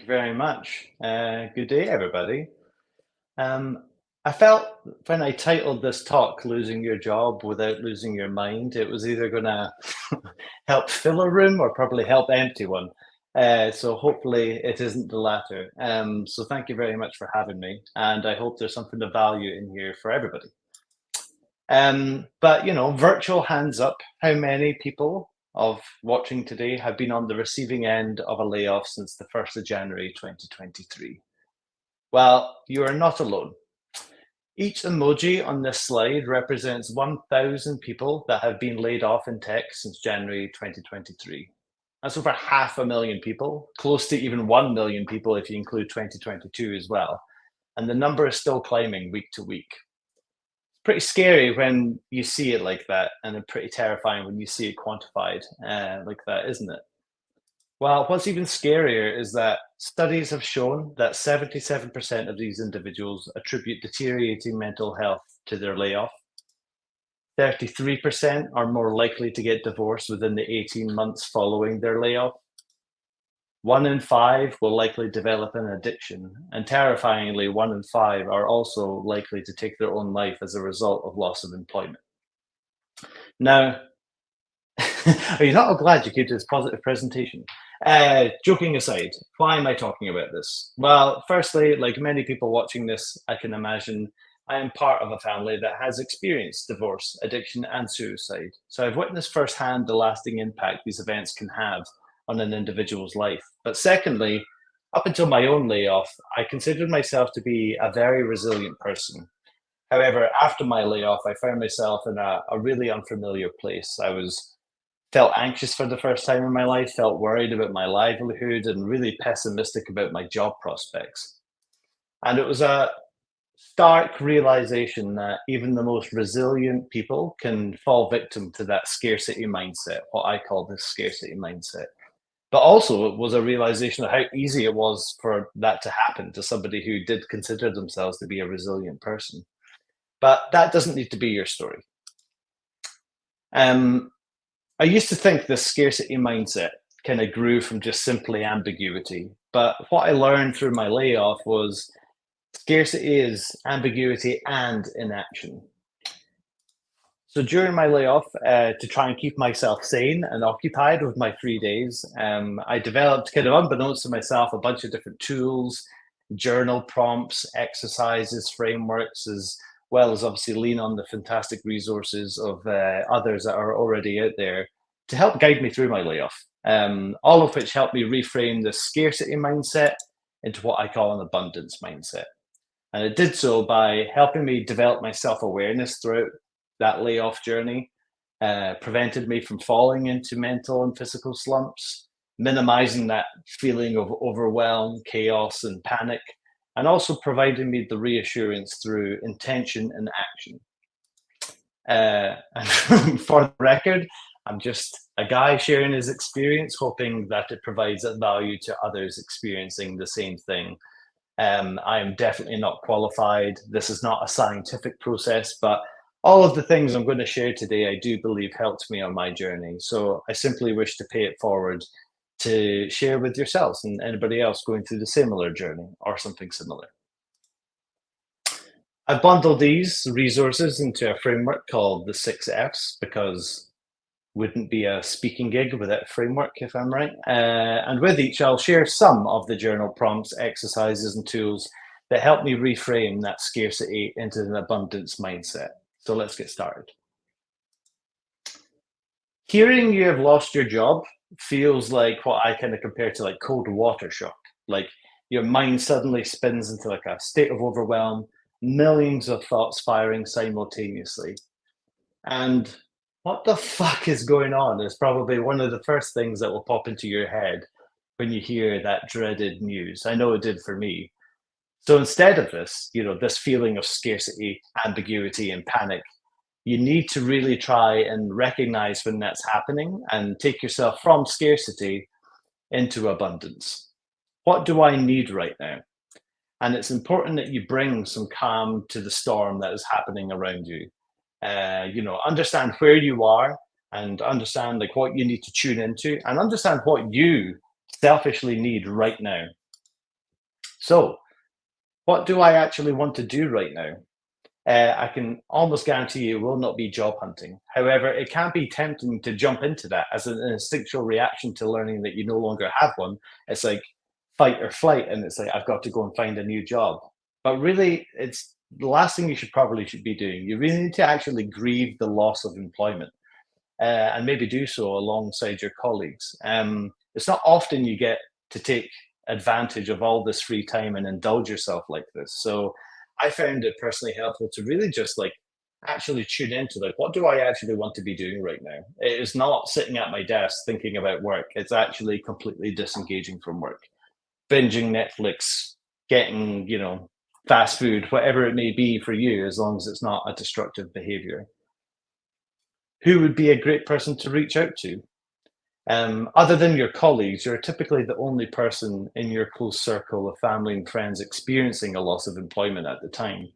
you very much. Good day, everybody. Um, I felt when I titled this talk, Losing Your Job Without Losing Your Mind, it was either going to help fill a room or probably help empty one. So hopefully it isn't the latter. So thank you very much for having me. And I hope there's something of value in here for everybody. But, virtual hands up, how many people of watching today have been on the receiving end of a layoff since the 1st of January 2023? Well, you are not alone. Each emoji on this slide represents 1,000 people that have been laid off in tech since January 2023. That's over 500,000 people, close to even 1 million people if you include 2022 as well. And the number is still climbing week to week. Pretty scary when you see it like that, and pretty terrifying when you see it quantified like that, isn't it? Well, what's even scarier is that studies have shown that 77% of these individuals attribute deteriorating mental health to their layoff. 33% are more likely to get divorced within the 18 months following their layoff. 1 in 5 will likely develop an addiction, and terrifyingly, 1 in 5 are also likely to take their own life as a result of loss of employment. Now, are you not glad you came to this positive presentation? Joking aside, why am I talking about this? Well, firstly, like many people watching this, I can imagine I am part of a family that has experienced divorce, addiction, and suicide. So I've witnessed firsthand the lasting impact these events can have on an individual's life. But secondly, up until my own layoff, I considered myself to be a very resilient person. However, after my layoff, I found myself in a really unfamiliar place. Felt anxious for the first time in my life, felt worried about my livelihood, and really pessimistic about my job prospects. And it was a stark realization that even the most resilient people can fall victim to that scarcity mindset, what I call the scarcity mindset. But also, it was a realization of how easy it was for that to happen to somebody who did consider themselves to be a resilient person. But that doesn't need to be your story. I used to think this scarcity mindset kind of grew from just simply ambiguity. But what I learned through my layoff was scarcity is ambiguity and inaction. So during my layoff, to try and keep myself sane and occupied with my 3 days, I developed, kind of unbeknownst to myself, a bunch of different tools, journal prompts, exercises, frameworks, as well as obviously lean on the fantastic resources of others that are already out there to help guide me through my layoff. All of which helped me reframe the scarcity mindset into what I call an abundance mindset. And it did so by helping me develop my self awareness throughout that layoff journey, prevented me from falling into mental and physical slumps, minimizing that feeling of overwhelm, chaos, and panic, and also providing me the reassurance through intention and action. And for the record, I'm just a guy sharing his experience, hoping that it provides a value to others experiencing the same thing. I am definitely not qualified. This is not a scientific process, but all of the things I'm going to share today, I do believe helped me on my journey. So I simply wish to pay it forward to share with yourselves and anybody else going through the similar journey or something similar. I bundled these resources into a framework called the 6 Fs because wouldn't be a speaking gig without a framework, if I'm right. And with each, I'll share some of the journal prompts, exercises, and tools that help me reframe that scarcity into an abundance mindset. So let's get started. Hearing you have lost your job feels like what I kind of compare to like cold water shock. Like your mind suddenly spins into like a state of overwhelm, millions of thoughts firing simultaneously. And what the fuck is going on is probably one of the first things that will pop into your head when you hear that dreaded news. I know it did for me. So instead of this, this feeling of scarcity, ambiguity, and panic, you need to really try and recognize when that's happening and take yourself from scarcity into abundance. What do I need right now? And it's important that you bring some calm to the storm that is happening around you. Understand where you are and understand like what you need to tune into and understand what you selfishly need right now. So, what do I actually want to do right now? I can almost guarantee you it will not be job hunting. However, it can be tempting to jump into that as an instinctual reaction to learning that you no longer have one. It's like fight or flight, and it's like I've got to go and find a new job. But really, it's the last thing you should be doing. You really need to actually grieve the loss of employment, and maybe do so alongside your colleagues. It's not often you get to take advantage of all this free time and indulge yourself like this. So I found it personally helpful to really just like actually tune into like what do I actually want to be doing right now. It is not sitting at my desk thinking about work. It's actually completely disengaging from work, binging Netflix, getting fast food, whatever it may be for you, as long as it's not a destructive behavior. Who would be a great person to reach out to? Other than your colleagues, you're typically the only person in your close circle of family and friends experiencing a loss of employment at the time.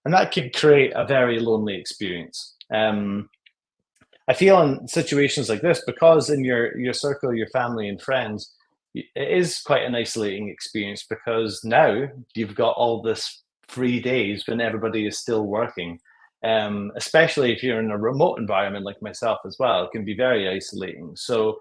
And that could create a very lonely experience. I feel in situations like this, because in your circle, your family and friends, it is quite an isolating experience because now you've got all this free days when everybody is still working. Especially if you're in a remote environment like myself as well, it can be very isolating. So,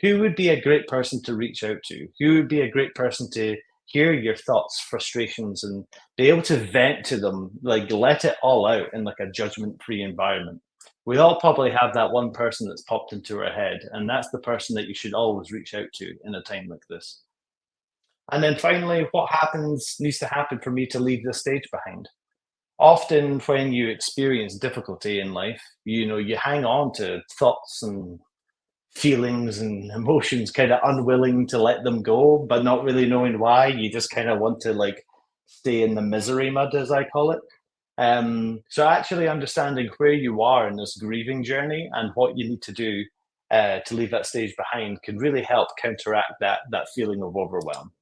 who would be a great person to reach out to? Who would be a great person to hear your thoughts, frustrations, and be able to vent to them, like let it all out in like a judgment-free environment? We all probably have that one person that's popped into our head, and that's the person that you should always reach out to in a time like this. And then finally, what happens needs to happen for me to leave this stage behind. Often, when you experience difficulty in life, you hang on to thoughts and feelings and emotions, kind of unwilling to let them go, but not really knowing why. You just kind of want to like stay in the misery mud, as I call it. So actually understanding where you are in this grieving journey and what you need to do to leave that stage behind can really help counteract that feeling of overwhelm.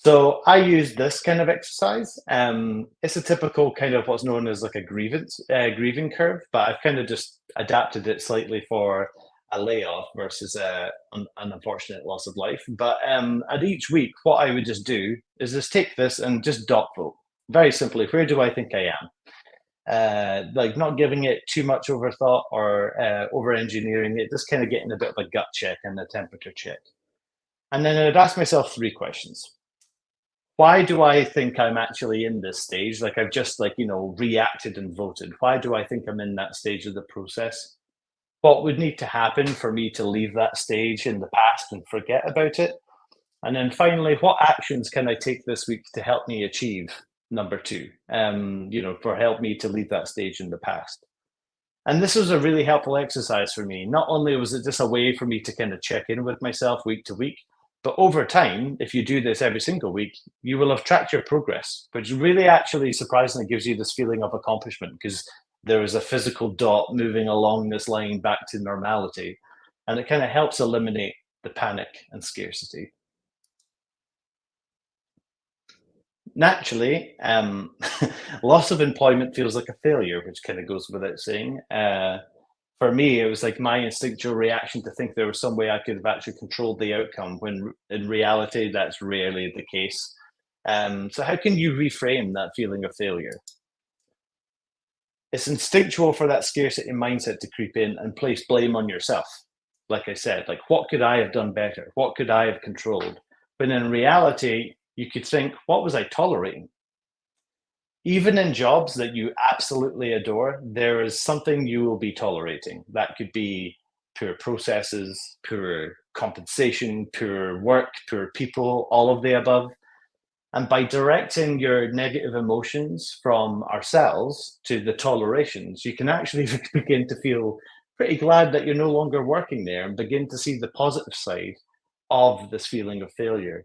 So I use this kind of exercise. It's a typical kind of what's known as like a grieving curve, but I've kind of just adapted it slightly for a layoff versus an unfortunate loss of life. But at each week, what I would just do is just take this and just dot vote. Very simply, where do I think I am? Like not giving it too much overthought or over engineering it, just kind of getting a bit of a gut check and a temperature check. And then I'd ask myself three questions. Why do I think I'm actually in this stage? Like I've just like, reacted and voted. Why do I think I'm in that stage of the process? What would need to happen for me to leave that stage in the past and forget about it? And then finally, what actions can I take this week to help me achieve number two? For help me to leave that stage in the past. And this was a really helpful exercise for me. Not only was it just a way for me to kind of check in with myself week to week, but over time, if you do this every single week, you will have tracked your progress, which really actually surprisingly gives you this feeling of accomplishment because there is a physical dot moving along this line back to normality. And it kind of helps eliminate the panic and scarcity. Naturally, loss of employment feels like a failure, which kind of goes without saying. For me, it was like my instinctual reaction to think there was some way I could have actually controlled the outcome when in reality, that's rarely the case. So, how can you reframe that feeling of failure? It's instinctual for that scarcity mindset to creep in and place blame on yourself. Like I said, like what could I have done better? What could I have controlled? But in reality, you could think, what was I tolerating? Even in jobs that you absolutely adore, there is something you will be tolerating. That could be poor processes, poor compensation, poor work, poor people, all of the above. And by directing your negative emotions from ourselves to the tolerations, you can actually begin to feel pretty glad that you're no longer working there and begin to see the positive side of this feeling of failure.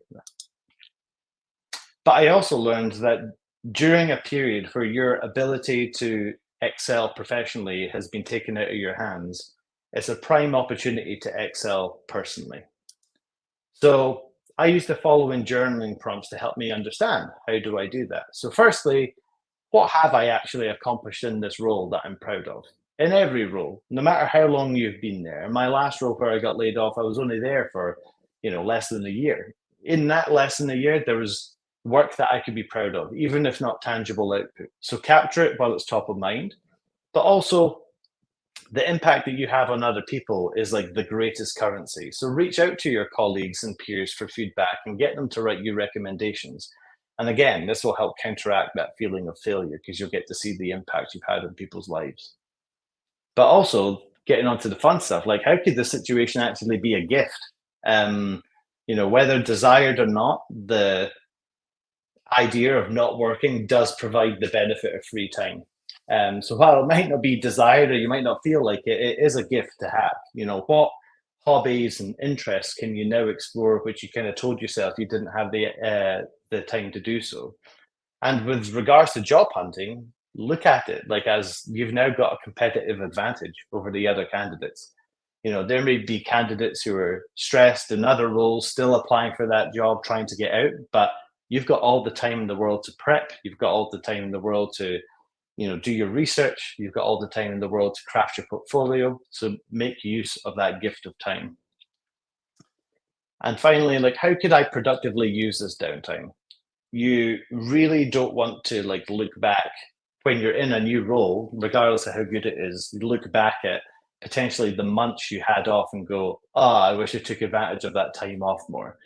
But I also learned that during a period where your ability to excel professionally has been taken out of your hands, it's a prime opportunity to excel personally. So I use the following journaling prompts to help me understand how do I do that. So, firstly, what have I actually accomplished in this role that I'm proud of? In every role, no matter how long you've been there. In my last role where I got laid off, I was only there for less than a year. in that less than a year, there was work that I could be proud of, even if not tangible output. So capture it while it's top of mind, but also the impact that you have on other people is like the greatest currency. So reach out to your colleagues and peers for feedback and get them to write you recommendations. And again, this will help counteract that feeling of failure because you'll get to see the impact you've had on people's lives. But also getting onto the fun stuff, like how could the situation actually be a gift? Um, whether desired or not, the idea of not working does provide the benefit of free time. So while it might not be desired or you might not feel like it, it is a gift to have. What hobbies and interests can you now explore, which you kind of told yourself you didn't have the time to do so? And with regards to job hunting, look at it like as you've now got a competitive advantage over the other candidates. There may be candidates who are stressed in other roles, still applying for that job, trying to get out, but you've got all the time in the world to prep. You've got all the time in the world to, do your research. You've got all the time in the world to craft your portfolio. So make use of that gift of time. And finally, like, how could I productively use this downtime? You really don't want to like look back when you're in a new role, regardless of how good it is. You look back at potentially the months you had off and go, I wish I took advantage of that time off more.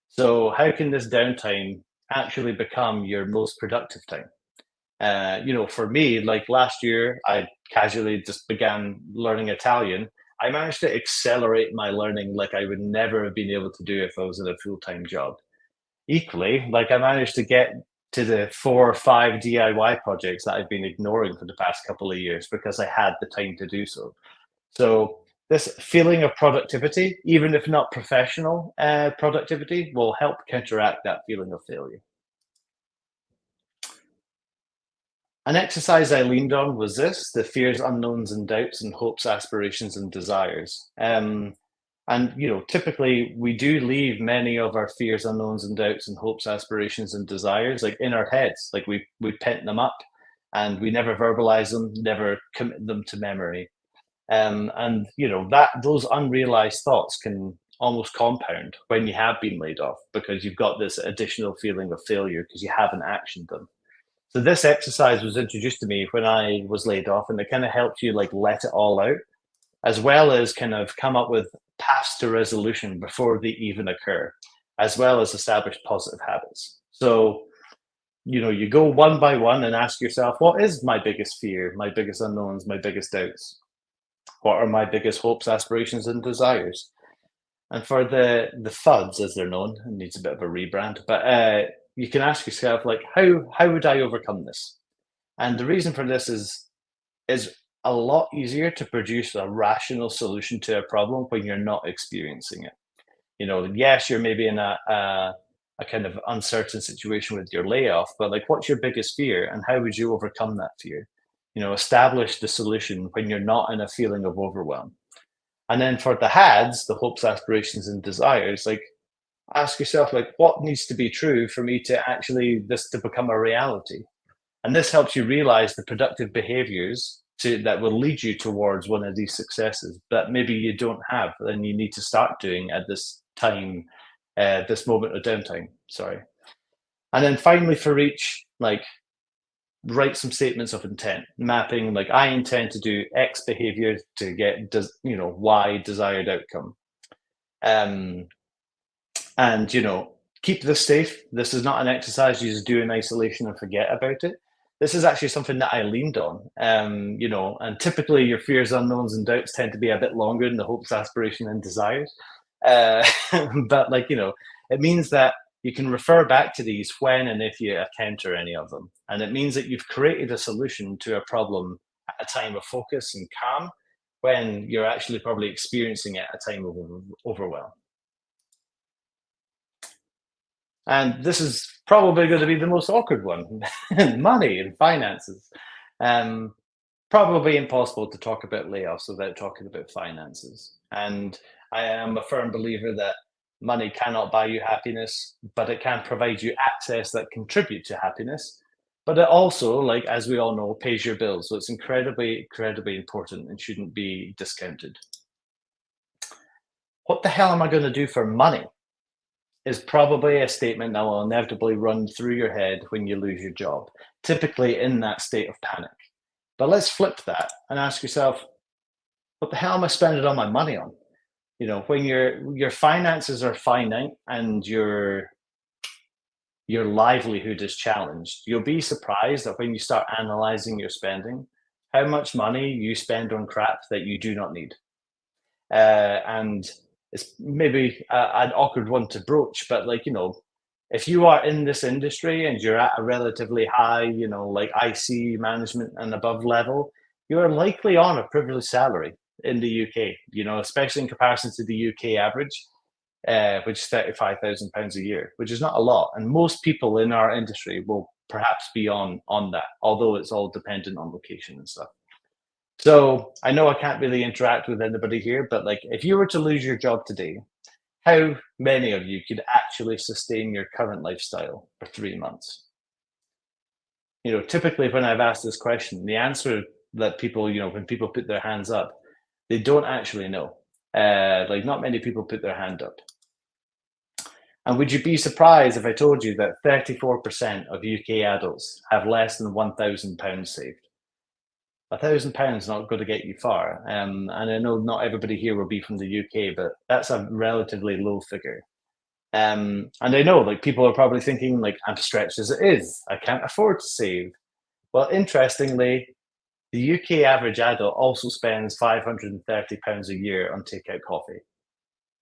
So how can this downtime actually become your most productive time? For me, like last year, I casually just began learning Italian. I managed to accelerate my learning like I would never have been able to do if I was in a full-time job. Equally, like I managed to get to the 4 or 5 DIY projects that I've been ignoring for the past couple of years because I had the time to do so. So this feeling of productivity, even if not professional productivity, will help counteract that feeling of failure. An exercise I leaned on was this: the fears, unknowns, and doubts, and hopes, aspirations, and desires. And typically we do leave many of our fears, unknowns, and doubts, and hopes, aspirations, and desires like in our heads. Like we pent them up, and we never verbalize them, never commit them to memory. And that those unrealized thoughts can almost compound when you have been laid off because you've got this additional feeling of failure because you haven't actioned them. So this exercise was introduced to me when I was laid off, and it kind of helped you like let it all out, as well as kind of come up with paths to resolution before they even occur, as well as establish positive habits. So, you go one by one and ask yourself, what is my biggest fear, my biggest unknowns, my biggest doubts? What are my biggest hopes, aspirations, and desires? And for the FUDs, as they're known, it needs a bit of a rebrand, but you can ask yourself, like, how would I overcome this? And the reason for this is a lot easier to produce a rational solution to a problem when you're not experiencing it. Yes, you're maybe in a kind of uncertain situation with your layoff, but like, what's your biggest fear, and how would you overcome that fear? Establish the solution when you're not in a feeling of overwhelm. And then for the HADs, the hopes, aspirations, and desires, like ask yourself, like, what needs to be true for me to actually this to become a reality? And this helps you realize the productive behaviors that will lead you towards one of these successes that maybe you don't have and you need to start doing at this time, this moment of downtime. Sorry. And then finally, for each, like, write some statements of intent, mapping, like, I intend to do X behavior to get, Y desired outcome. And keep this safe. This is not an exercise you just do in isolation and forget about it. This is actually something that I leaned on. And typically your fears, unknowns, and doubts tend to be a bit longer than the hopes, aspiration, and desires. uh, but it means that you can refer back to these when and if you encounter any of them, and it means that you've created a solution to a problem at a time of focus and calm when you're actually probably experiencing it at a time of overwhelm. And this is probably going to be the most awkward one: money and finances. Um, Probably impossible to talk about layoffs without talking about finances. And I am a firm believer that money cannot buy you happiness, but it can provide you access that contribute to happiness. But it also, like as we all know, pays your bills. So it's incredibly, incredibly important and shouldn't be discounted. What the hell am I going to do for money? is probably a statement that will inevitably run through your head when you lose your job, typically in that state of panic. But let's flip that and ask yourself, what the hell am I spending all my money on? When your finances are finite and your livelihood is challenged, you'll be surprised that when you start analyzing your spending, how much money you spend on crap that you do not need. And it's maybe an awkward one to broach, but if you are in this industry and you're at a relatively high, like IC management and above level, you are likely on a privileged salary in the UK, especially in comparison to the UK average, which is £35,000 a year, which is not a lot. And most people in our industry will perhaps be on that, although it's all dependent on location and stuff. So I know I can't really interact with anybody here, but if you were to lose your job today, how many of you could actually sustain your current lifestyle for 3 months? Typically when I've asked this question, the answer that people, when people put their hands up, they don't actually know. Not many people put their hand up. And would you be surprised if I told you that 34% of UK adults have less than £1,000 saved? £1,000 is not going to get you far. And I know not everybody here will be from the UK, but that's a relatively low figure. And I know people are probably thinking I'm stretched as it is. I can't afford to save. Well, interestingly, the UK average adult also spends £530 a year on takeout coffee.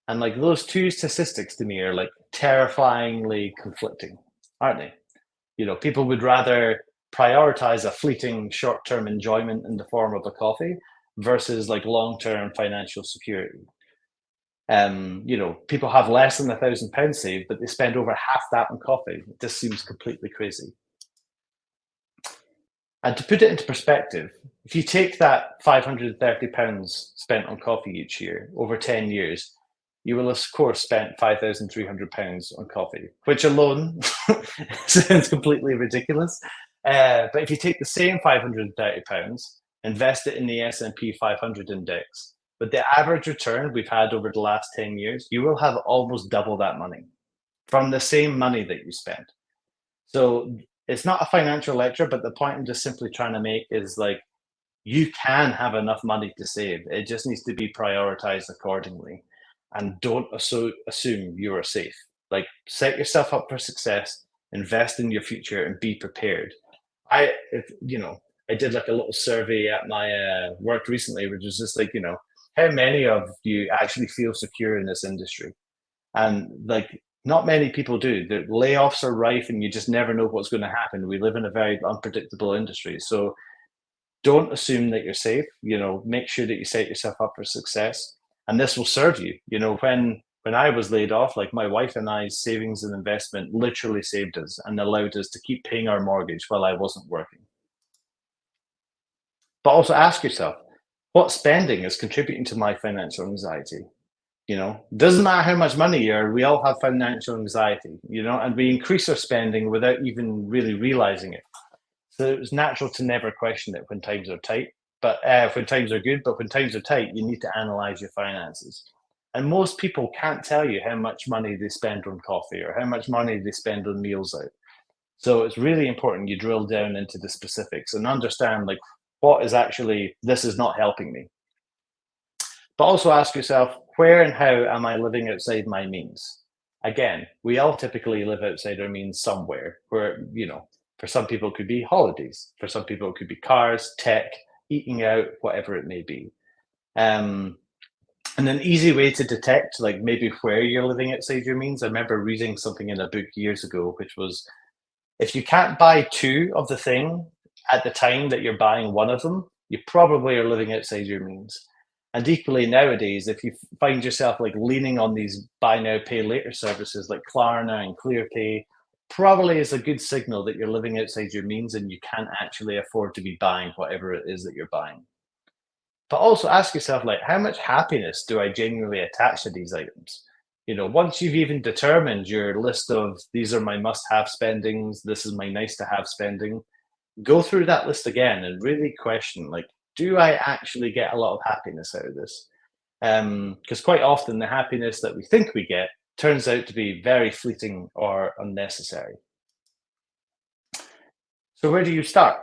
And those two statistics to me are terrifyingly conflicting, aren't they? People would rather prioritize a fleeting short-term enjoyment in the form of a coffee versus long-term financial security. People have less than £1,000 saved, but they spend over half that on coffee. It just seems completely crazy. And to put it into perspective, if you take that £530 spent on coffee each year over 10 years, you will, of course, spent £5,300 on coffee, which alone sounds completely ridiculous. But if you take the same £530, invest it in the S&P 500 index, with the average return we've had over the last 10 years, you will have almost double that money from the same money that you spent. So it's not a financial lecture, but the point I'm just simply trying to make is you can have enough money to save. It just needs to be prioritized accordingly. And don't assume you are safe. Set yourself up for success, invest in your future, and be prepared. I did a little survey at my work recently, which was just how many of you actually feel secure in this industry? And not many people do. The layoffs are rife, and you just never know what's going to happen. We live in a very unpredictable industry, so don't assume that you're safe. Make sure that you set yourself up for success. And this will serve you. When I was laid off, my wife and I's savings and investment literally saved us and allowed us to keep paying our mortgage while I wasn't working. But also ask yourself, what spending is contributing to my financial anxiety? Doesn't matter how much money you earn, we all have financial anxiety, and we increase our spending without even really realizing it. So it's natural to never question it when times are tight. But when times are good, but when times are tight, you need to analyze your finances. And most people can't tell you how much money they spend on coffee or how much money they spend on meals out. So it's really important you drill down into the specifics and understand what is actually, this is not helping me. But also ask yourself, where and how am I living outside my means? Again, we all typically live outside our means somewhere where, for some people it could be holidays. For some people it could be cars, tech, eating out, whatever it may be. And an easy way to detect maybe where you're living outside your means, I remember reading something in a book years ago, which was, if you can't buy two of the thing at the time that you're buying one of them, you probably are living outside your means. And equally nowadays, if you find yourself leaning on these buy now, pay later services like Klarna and ClearPay, probably is a good signal that you're living outside your means and you can't actually afford to be buying whatever it is that you're buying. But also ask yourself, how much happiness do I genuinely attach to these items? Once you've even determined your list of these are my must-have spendings, this is my nice-to-have spending, go through that list again and really question, do I actually get a lot of happiness out of this? Because quite often the happiness that we think we get turns out to be very fleeting or unnecessary. So where do you start?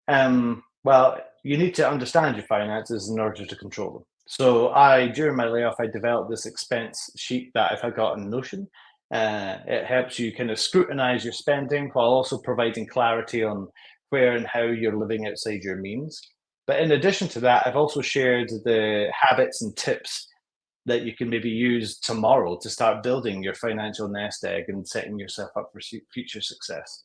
Well, you need to understand your finances in order to control them. So during my layoff, I developed this expense sheet that if I got in Notion. It helps you kind of scrutinize your spending while also providing clarity on where and how you're living outside your means. But in addition to that, I've also shared the habits and tips that you can maybe use tomorrow to start building your financial nest egg and setting yourself up for future success.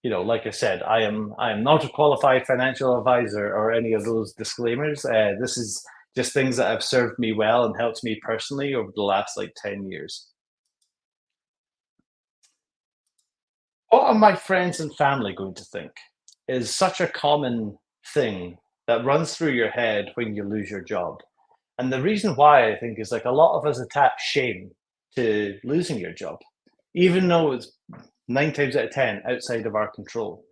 Like I said, I am not a qualified financial advisor or any of those disclaimers. This is just things that have served me well and helped me personally over the last like 10 years. What are my friends and family going to think is such a common thing that runs through your head when you lose your job. And the reason why I think is like a lot of us attach shame to losing your job, even though it's 9 times out of 10 outside of our control.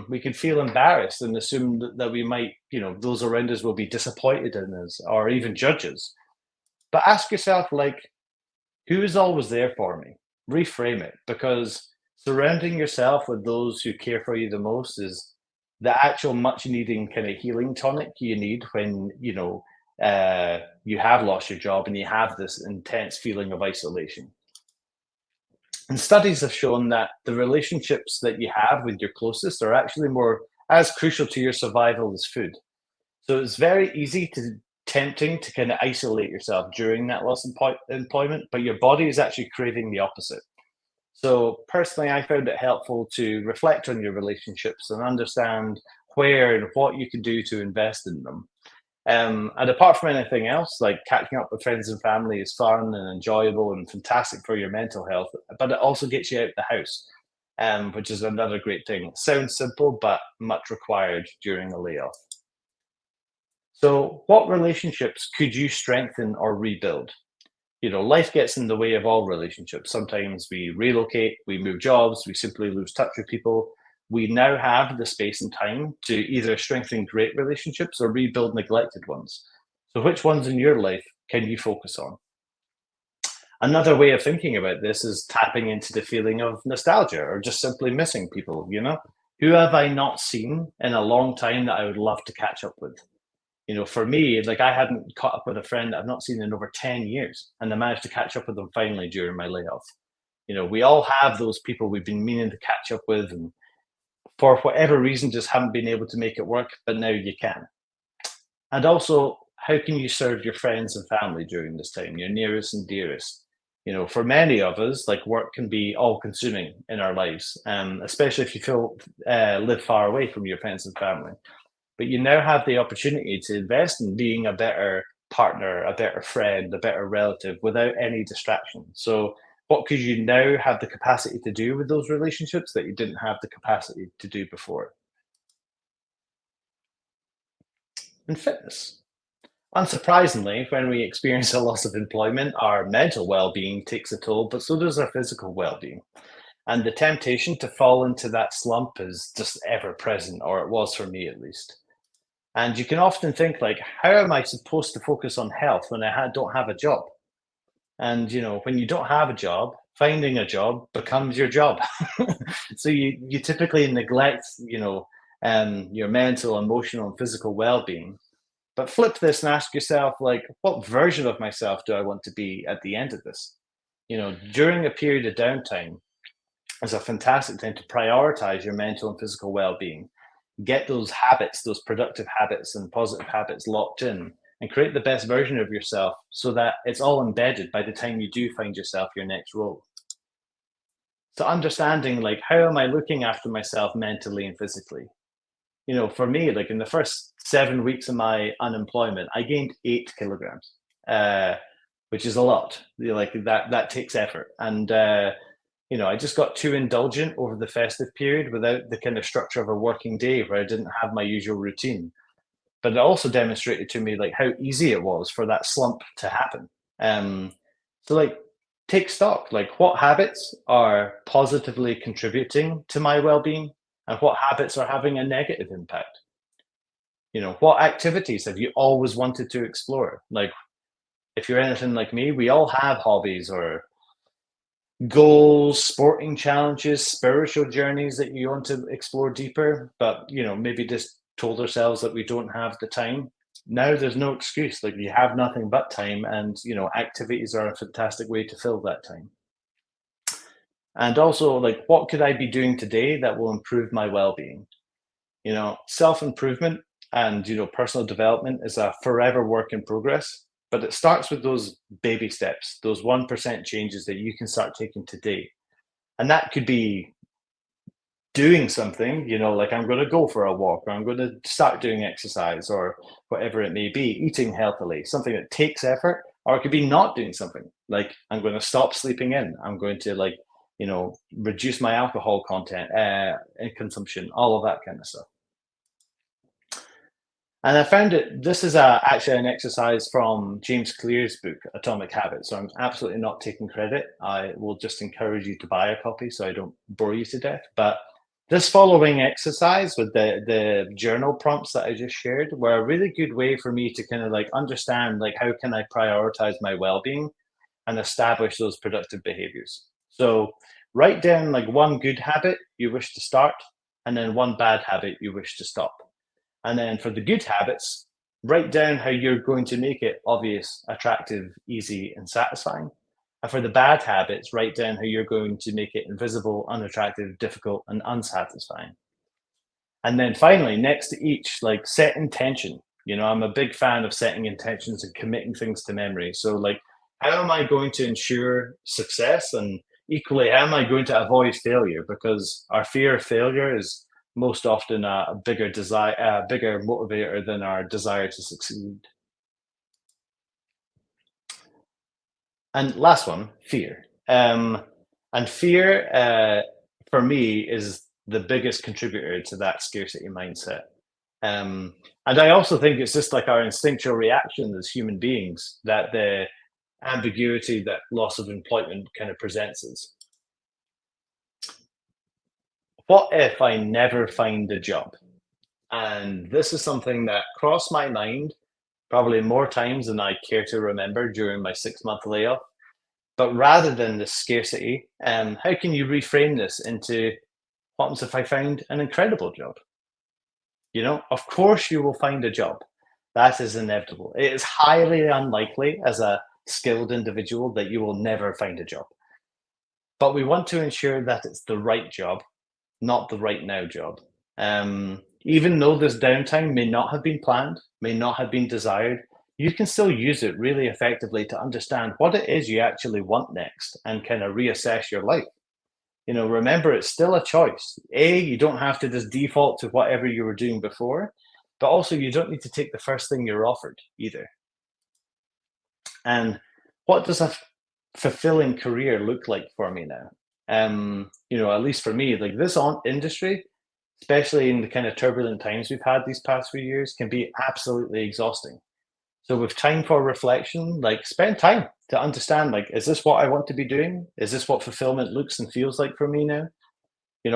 We can feel embarrassed and assume that we might, those around us will be disappointed in us or even judge us. But ask yourself, like, who is always there for me? Reframe it, because surrounding yourself with those who care for you the most is the actual much needing kind of healing tonic you need when you have lost your job and you have this intense feeling of isolation. And studies have shown that the relationships that you have with your closest are actually more as crucial to your survival as food. So it's very easy to tempting to kind of isolate yourself during that loss of employment, but your body is actually craving the opposite. So personally, I found it helpful to reflect on your relationships and understand where and what you can do to invest in them. And apart from anything else, like catching up with friends and family is fun and enjoyable and fantastic for your mental health, but it also gets you out the house, which is another great thing. It sounds simple, but much required during a layoff. So, what relationships could you strengthen or rebuild? Life gets in the way of all relationships. Sometimes we relocate, we move jobs, we simply lose touch with people. We now have the space and time to either strengthen great relationships or rebuild neglected ones. So, which ones in your life can you focus on? Another way of thinking about this is tapping into the feeling of nostalgia or just simply missing people. Who have I not seen in a long time that I would love to catch up with? For me, like I hadn't caught up with a friend I've not seen in over 10 years, and I managed to catch up with them finally during my layoff. We all have those people we've been meaning to catch up with, and for whatever reason, just haven't been able to make it work, but now you can. And also, how can you serve your friends and family during this time, your nearest and dearest? For many of us, like work can be all consuming in our lives, especially if you live far away from your friends and family. But you now have the opportunity to invest in being a better partner, a better friend, a better relative without any distraction. So, what could you now have the capacity to do with those relationships that you didn't have the capacity to do before? And fitness. Unsurprisingly, when we experience a loss of employment, our mental well being takes a toll, but so does our physical well being. And the temptation to fall into that slump is just ever present, or it was for me at least. And you can often think like, how am I supposed to focus on health when don't have a job? And when you don't have a job, finding a job becomes your job. So you typically neglect, your mental, emotional, and physical well-being. But flip this and ask yourself, like, what version of myself do I want to be at the end of this? During a period of downtime is a fantastic time to prioritize your mental and physical well-being, get those habits, those productive habits and positive habits locked in, and create the best version of yourself so that it's all embedded by the time you do find yourself your next role. So understanding like, how am I looking after myself mentally and physically? For me, like in the first 7 weeks of my unemployment, I gained 8 kilograms, which is a lot. Like that takes effort. And I just got too indulgent over the festive period without the kind of structure of a working day where I didn't have my usual routine. But it also demonstrated to me like how easy it was for that slump to happen. So like take stock, like what habits are positively contributing to my well-being and what habits are having a negative impact. What activities have you always wanted to explore? Like if you're anything like me, we all have hobbies or goals, sporting challenges, spiritual journeys that you want to explore deeper, but maybe just told ourselves that we don't have the time. Now there's no excuse. Like you have nothing but time, and activities are a fantastic way to fill that time. And also, like, what could I be doing today that will improve my well-being? Self-improvement and personal development is a forever work in progress, but it starts with those baby steps, those 1% changes that you can start taking today. And that could be doing something, like I'm going to go for a walk, or I'm going to start doing exercise, or whatever it may be, eating healthily, something that takes effort. Or it could be not doing something, like I'm going to stop sleeping in, I'm going to reduce my alcohol content and consumption, all of that kind of stuff. And I found this is actually an exercise from James Clear's book, Atomic Habits. So I'm absolutely not taking credit. I will just encourage you to buy a copy so I don't bore you to death. But this following exercise with the journal prompts that I just shared were a really good way for me to kind of understand how can I prioritize my well-being and establish those productive behaviors. So write down one good habit you wish to start, and then one bad habit you wish to stop. And then for the good habits, write down how you're going to make it obvious, attractive, easy, and satisfying. And for the bad habits, write down how you're going to make it invisible, unattractive, difficult, and unsatisfying. And then finally, next to each, set intention. I'm a big fan of setting intentions and committing things to memory. So, how am I going to ensure success? And equally, how am I going to avoid failure? Because our fear of failure is most often a bigger desire, a bigger motivator than our desire to succeed. And last one, fear. And fear, for me, is the biggest contributor to that scarcity mindset. And I also think it's just our instinctual reaction as human beings that the ambiguity that loss of employment kind of presents us. What if I never find a job? And this is something that crossed my mind probably more times than I care to remember during my 6-month layoff. But rather than the scarcity, how can you reframe this into what happens if I found an incredible job? Of course you will find a job. That is inevitable. It is highly unlikely as a skilled individual that you will never find a job. But we want to ensure that it's the right job, not the right now job. Even though this downtime may not have been planned, may not have been desired, you can still use it really effectively to understand what it is you actually want next and kind of reassess your life. Remember, it's still a choice. You don't have to just default to whatever you were doing before, but also you don't need to take the first thing you're offered either. And what does a fulfilling career look like for me now? At least for me, this industry, especially in the kind of turbulent times we've had these past few years, can be absolutely exhausting. So with time for reflection, spend time to understand, is this what I want to be doing? Is this what fulfillment looks and feels like for me now?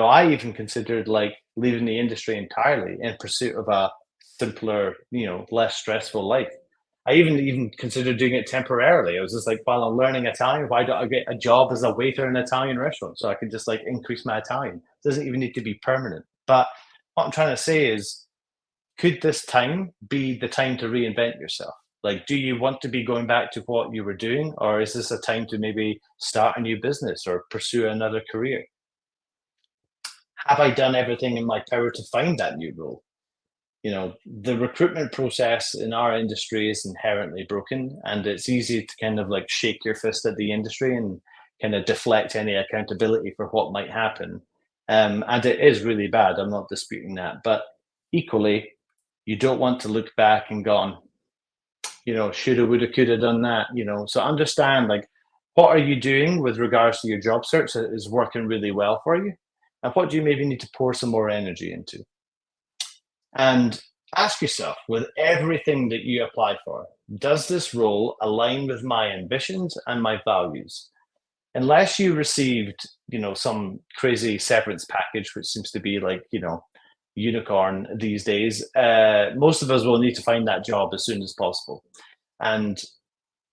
I even considered leaving the industry entirely in pursuit of a simpler, less stressful life. I even considered doing it temporarily. I was just while I'm learning Italian, why don't I get a job as a waiter in an Italian restaurant so I could just increase my Italian? It doesn't even need to be permanent. But what I'm trying to say is, could this time be the time to reinvent yourself? Do you want to be going back to what you were doing, or is this a time to maybe start a new business or pursue another career? Have I done everything in my power to find that new role? The recruitment process in our industry is inherently broken, and it's easy to kind of shake your fist at the industry and kind of deflect any accountability for what might happen. And it is really bad. I'm not disputing that. But equally, you don't want to look back and gone, shoulda, woulda, coulda done that, So understand, what are you doing with regards to your job search that is working really well for you? And what do you maybe need to pour some more energy into? And ask yourself, with everything that you apply for, does this role align with my ambitions and my values? Unless you received, some crazy severance package, which seems to be unicorn these days, most of us will need to find that job as soon as possible. And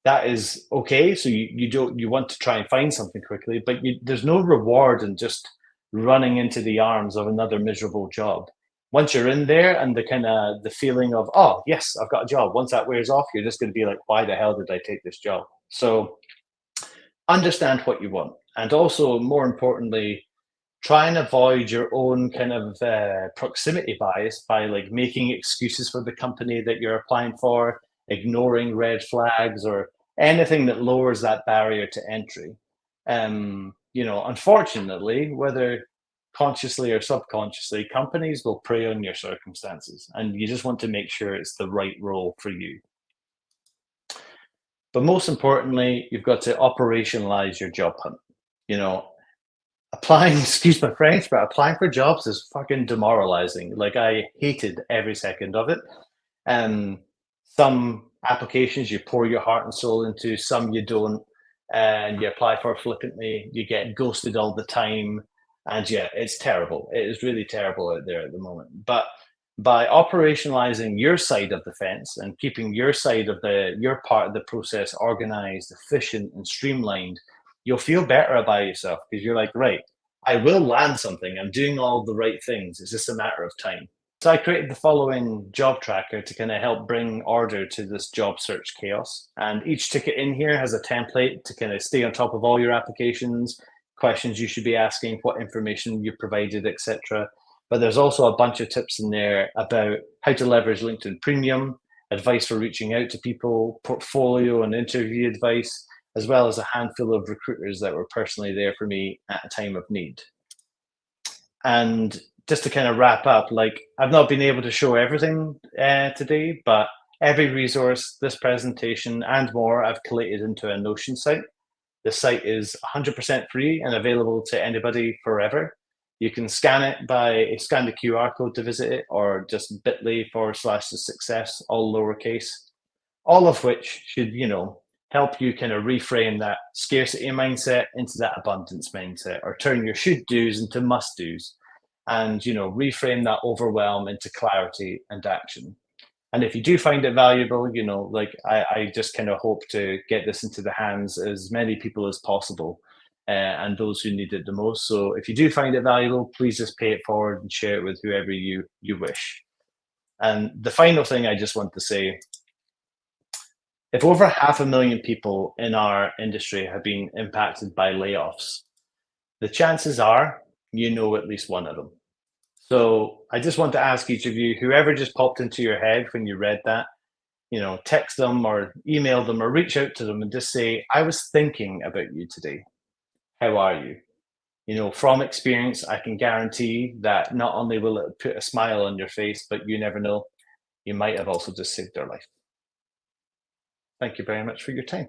that is okay. So you want to try and find something quickly, but there's no reward in just running into the arms of another miserable job. Once you're in there and the feeling of, oh yes, I've got a job. Once that wears off, you're just going to be like, why the hell did I take this job? So understand what you want, and also more importantly, try and avoid your own proximity bias by like making excuses for the company that you're applying for, ignoring red flags or anything that lowers that barrier to entry. Unfortunately, whether consciously or subconsciously, companies will prey on your circumstances, and you just want to make sure it's the right role for you. But most importantly, you've got to operationalize your job hunt. You know, applying, excuse my French, but applying for jobs is fucking demoralizing. Like I hated every second of it. And some applications you pour your heart and soul into, some you don't, and you apply for flippantly, you get ghosted all the time. And yeah, it's terrible. It is really terrible out there at the moment. But by operationalizing your side of the fence and keeping your side of your part of the process organized, efficient, and streamlined, you'll feel better about yourself because you're like, right, I will land something. I'm doing all the right things. It's just a matter of time. So I created the following job tracker to kind of help bring order to this job search chaos. And each ticket in here has a template to kind of stay on top of all your applications, questions you should be asking, what information you provided, etc. But there's also a bunch of tips in there about how to leverage LinkedIn Premium, advice for reaching out to people, portfolio and interview advice, as well as a handful of recruiters that were personally there for me at a time of need. And just to kind of wrap up, like I've not been able to show everything today, but every resource, this presentation and more, I've collated into a Notion site. The site is 100% free and available to anybody forever. You can scan the QR code to visit it, or just bit.ly/success, all lowercase, all of which should, help you kind of reframe that scarcity mindset into that abundance mindset, or turn your should do's into must do's, and, reframe that overwhelm into clarity and action. And if you do find it valuable, like I just kind of hope to get this into the hands as many people as possible, and those who need it the most. So if you do find it valuable, please just pay it forward and share it with whoever you wish. And the final thing I just want to say, if over 500,000 people in our industry have been impacted by layoffs, the chances are you know at least one of them. So I just want to ask each of you, whoever just popped into your head when you read that, text them or email them or reach out to them and just say, I was thinking about you today. How are you? From experience, I can guarantee that not only will it put a smile on your face, but you never know, you might have also just saved their life. Thank you very much for your time.